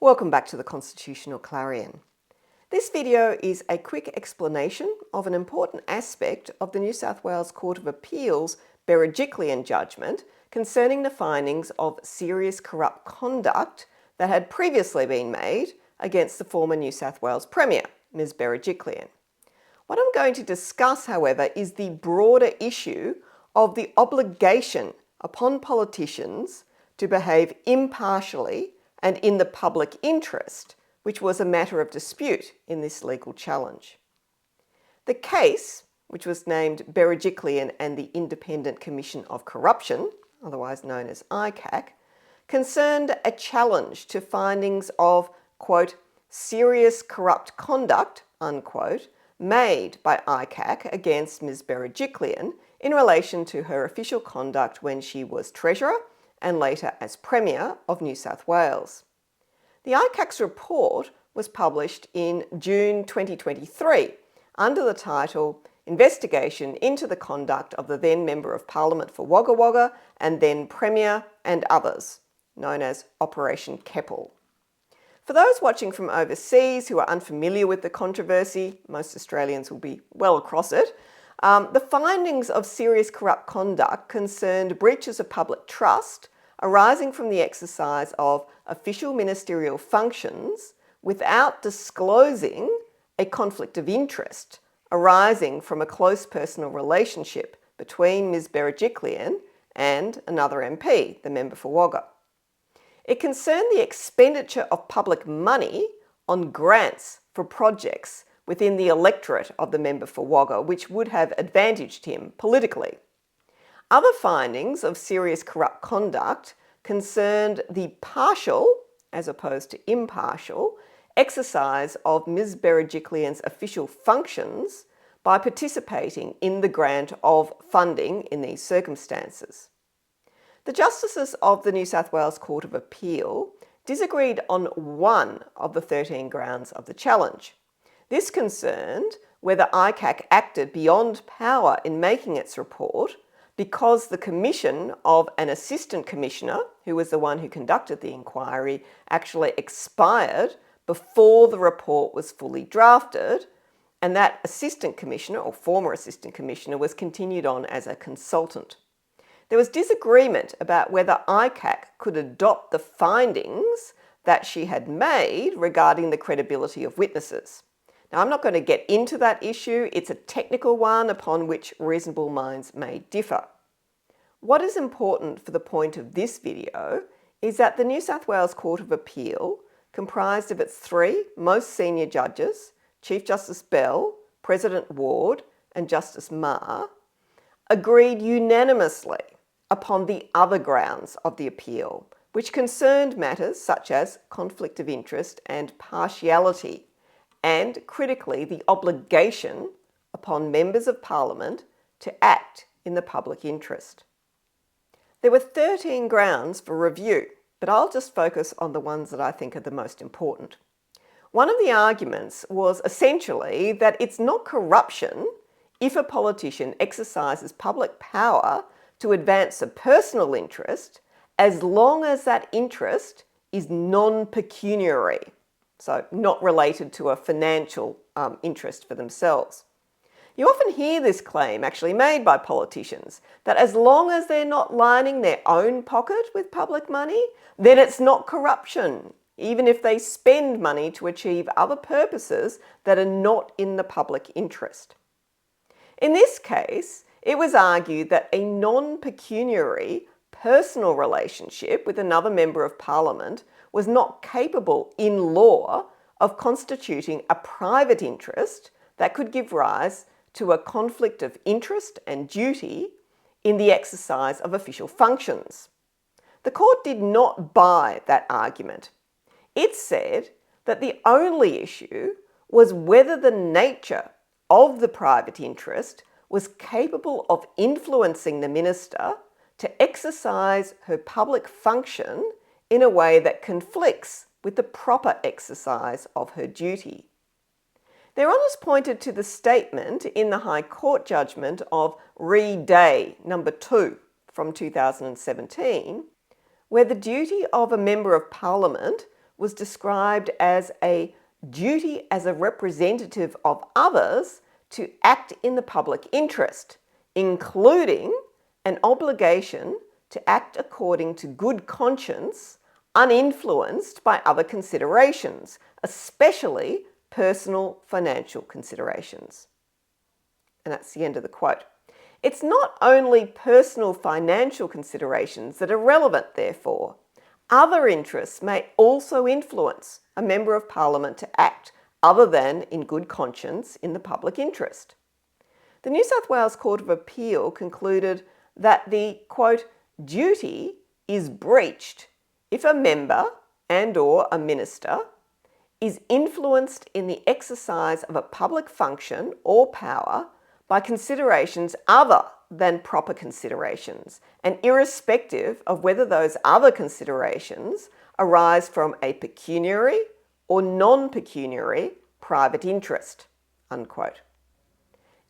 Welcome back to the Constitutional Clarion. This video is a quick explanation of an important aspect of the New South Wales Court of Appeal's Berejiklian judgment concerning the findings of serious corrupt conduct that had previously been made against the former New South Wales Premier, Ms Berejiklian. What I'm going to discuss, however, is the broader issue of the obligation upon politicians to behave impartially and in the public interest, which was a matter of dispute in this legal challenge. The case, which was named Berejiklian and the Independent Commission of Corruption, otherwise known as ICAC, concerned a challenge to findings of, quote, serious corrupt conduct, unquote, made by ICAC against Ms Berejiklian in relation to her official conduct when she was Treasurer and later as Premier of New South Wales. The ICAC's report was published in June 2023 under the title Investigation into the Conduct of the then Member of Parliament for Wagga Wagga and then Premier and Others, known as Operation Keppel. For those watching from overseas who are unfamiliar with the controversy, most Australians will be well across it, the findings of serious corrupt conduct concerned breaches of public trust arising from the exercise of official ministerial functions without disclosing a conflict of interest arising from a close personal relationship between Ms Berejiklian and another MP, the member for Wagga. It concerned the expenditure of public money on grants for projects within the electorate of the member for Wagga, which would have advantaged him politically. Other findings of serious corrupt conduct concerned the partial, as opposed to impartial, exercise of Ms Berejiklian's official functions by participating in the grant of funding in these circumstances. The Justices of the New South Wales Court of Appeal disagreed on one of the 13 grounds of the challenge. This concerned whether ICAC acted beyond power in making its report because the commission of an assistant commissioner, who was the one who conducted the inquiry, actually expired before the report was fully drafted, and that assistant commissioner or former assistant commissioner was continued on as a consultant. There was disagreement about whether ICAC could adopt the findings that she had made regarding the credibility of witnesses. Now, I'm not going to get into that issue. It's a technical one upon which reasonable minds may differ. What is important for the point of this video is that the New South Wales Court of Appeal, comprised of its three most senior judges, Chief Justice Bell, President Ward and Justice Marr, agreed unanimously upon the other grounds of the appeal, which concerned matters such as conflict of interest and partiality, and critically the obligation upon members of Parliament to act in the public interest. There were 13 grounds for review, but I'll just focus on the ones that I think are the most important. One of the arguments was essentially that it's not corruption if a politician exercises public power to advance a personal interest as long as that interest is non-pecuniary, so not related to a financial interest for themselves. You often hear this claim actually made by politicians, that as long as they're not lining their own pocket with public money, then it's not corruption, even if they spend money to achieve other purposes that are not in the public interest. In this case, it was argued that a non-pecuniary personal relationship with another Member of Parliament was not capable in law of constituting a private interest that could give rise to a conflict of interest and duty in the exercise of official functions. The court did not buy that argument. It said that the only issue was whether the nature of the private interest was capable of influencing the minister to exercise her public function in a way that conflicts with the proper exercise of her duty. Their Honours pointed to the statement in the High Court judgment of Re Day No. 2 from 2017, where the duty of a Member of Parliament was described as a duty as a representative of others to act in the public interest, including an obligation to act according to good conscience, uninfluenced by other considerations, especially personal financial considerations. And that's the end of the quote. It's not only personal financial considerations that are relevant, therefore. Other interests may also influence a Member of Parliament to act other than in good conscience in the public interest. The New South Wales Court of Appeal concluded that the, quote, duty is breached if a member and/or a minister is influenced in the exercise of a public function or power by considerations other than proper considerations, and irrespective of whether those other considerations arise from a pecuniary or non-pecuniary private interest, unquote.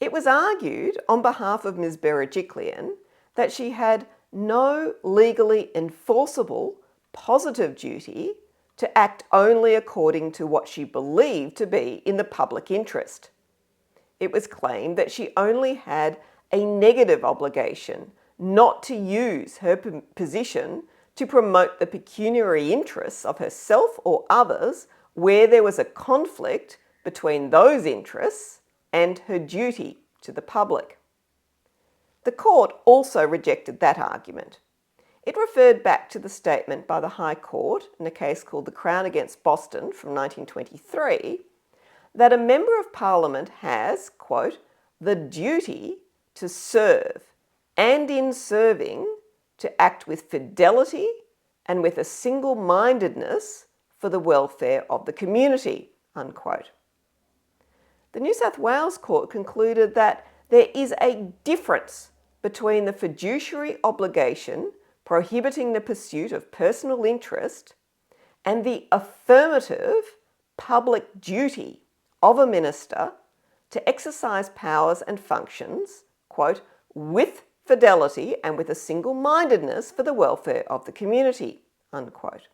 It was argued on behalf of Ms Berejiklian that she had no legally enforceable positive duty to act only according to what she believed to be in the public interest. It was claimed that she only had a negative obligation not to use her position to promote the pecuniary interests of herself or others where there was a conflict between those interests and her duty to the public. The court also rejected that argument. It referred back to the statement by the High Court in a case called the Crown against Boston from 1923 that a Member of Parliament has, quote, the duty to serve and in serving to act with fidelity and with a single-mindedness for the welfare of the community, unquote. The New South Wales Court concluded that there is a difference between the fiduciary obligation prohibiting the pursuit of personal interest and the affirmative public duty of a minister to exercise powers and functions, quote, with fidelity and with a single-mindedness for the welfare of the community, unquote.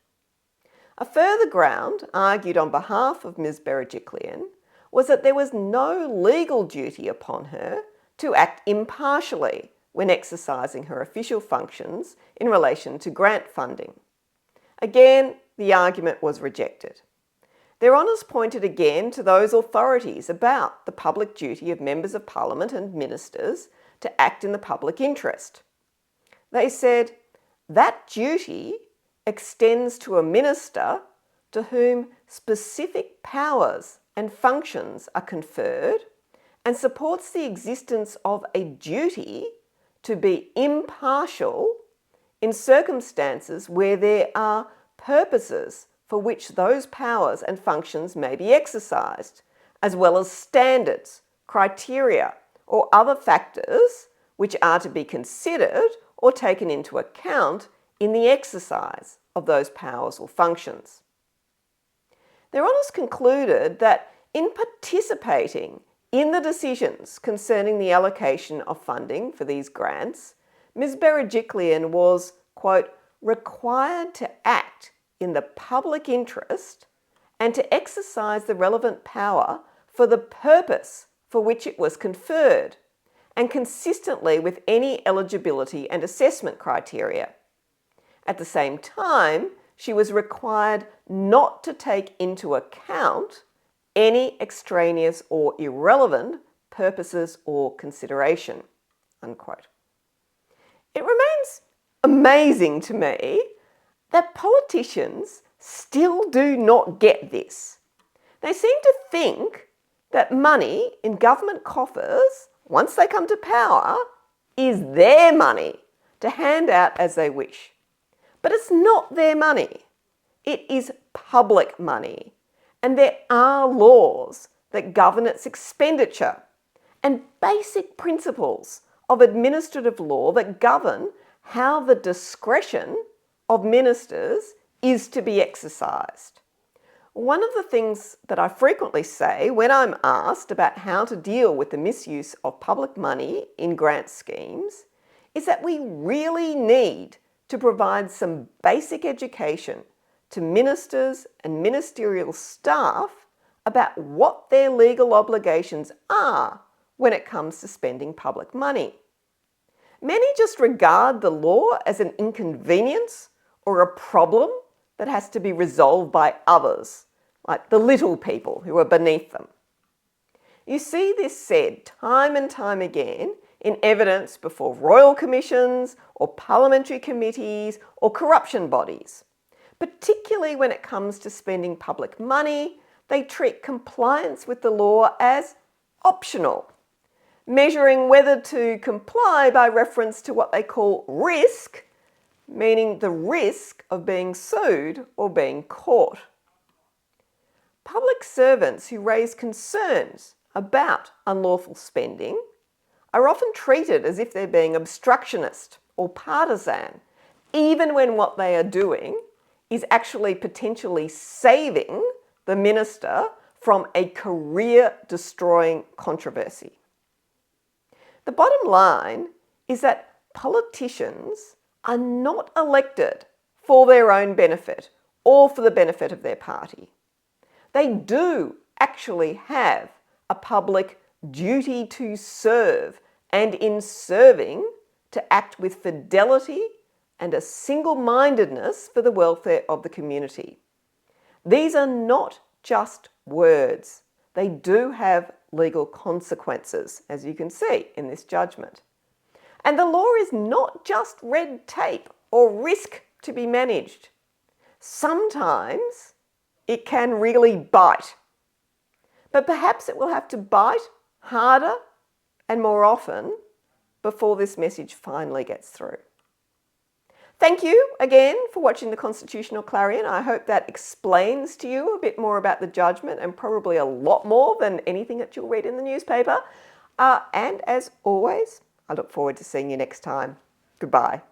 A further ground argued on behalf of Ms Berejiklian was that there was no legal duty upon her to act impartially when exercising her official functions in relation to grant funding. Again, the argument was rejected. Their Honours pointed again to those authorities about the public duty of Members of Parliament and ministers to act in the public interest. They said that duty extends to a minister to whom specific powers and functions are conferred and supports the existence of a duty to be impartial in circumstances where there are purposes for which those powers and functions may be exercised, as well as standards, criteria, or other factors which are to be considered or taken into account in the exercise of those powers or functions. Their Honours concluded that in participating in the decisions concerning the allocation of funding for these grants, Ms Berejiklian was, quote, required to act in the public interest and to exercise the relevant power for the purpose for which it was conferred and consistently with any eligibility and assessment criteria. At the same time, she was required not to take into account any extraneous or irrelevant purposes or consideration, unquote. It remains amazing to me that politicians still do not get this. They seem to think that money in government coffers, once they come to power, is their money to hand out as they wish. But it's not their money. It is public money. And there are laws that govern its expenditure and basic principles of administrative law that govern how the discretion of ministers is to be exercised. One of the things that I frequently say when I'm asked about how to deal with the misuse of public money in grant schemes is that we really need to provide some basic education to ministers and ministerial staff about what their legal obligations are when it comes to spending public money. Many just regard the law as an inconvenience or a problem that has to be resolved by others, like the little people who are beneath them. You see this said time and time again in evidence before royal commissions or parliamentary committees or corruption bodies. Particularly when it comes to spending public money, they treat compliance with the law as optional, measuring whether to comply by reference to what they call risk, meaning the risk of being sued or being caught. Public servants who raise concerns about unlawful spending are often treated as if they're being obstructionist or partisan, even when what they are doing is actually potentially saving the minister from a career-destroying controversy. The bottom line is that politicians are not elected for their own benefit or for the benefit of their party. They do actually have a public duty to serve, and in serving, to act with fidelity and a single-mindedness for the welfare of the community. These are not just words. They do have legal consequences, as you can see in this judgment. And the law is not just red tape or risk to be managed. Sometimes it can really bite. But perhaps it will have to bite harder and more often before this message finally gets through. Thank you again for watching the Constitutional Clarion. I hope that explains to you a bit more about the judgment, and probably a lot more than anything that you'll read in the newspaper. And as always, I look forward to seeing you next time. Goodbye.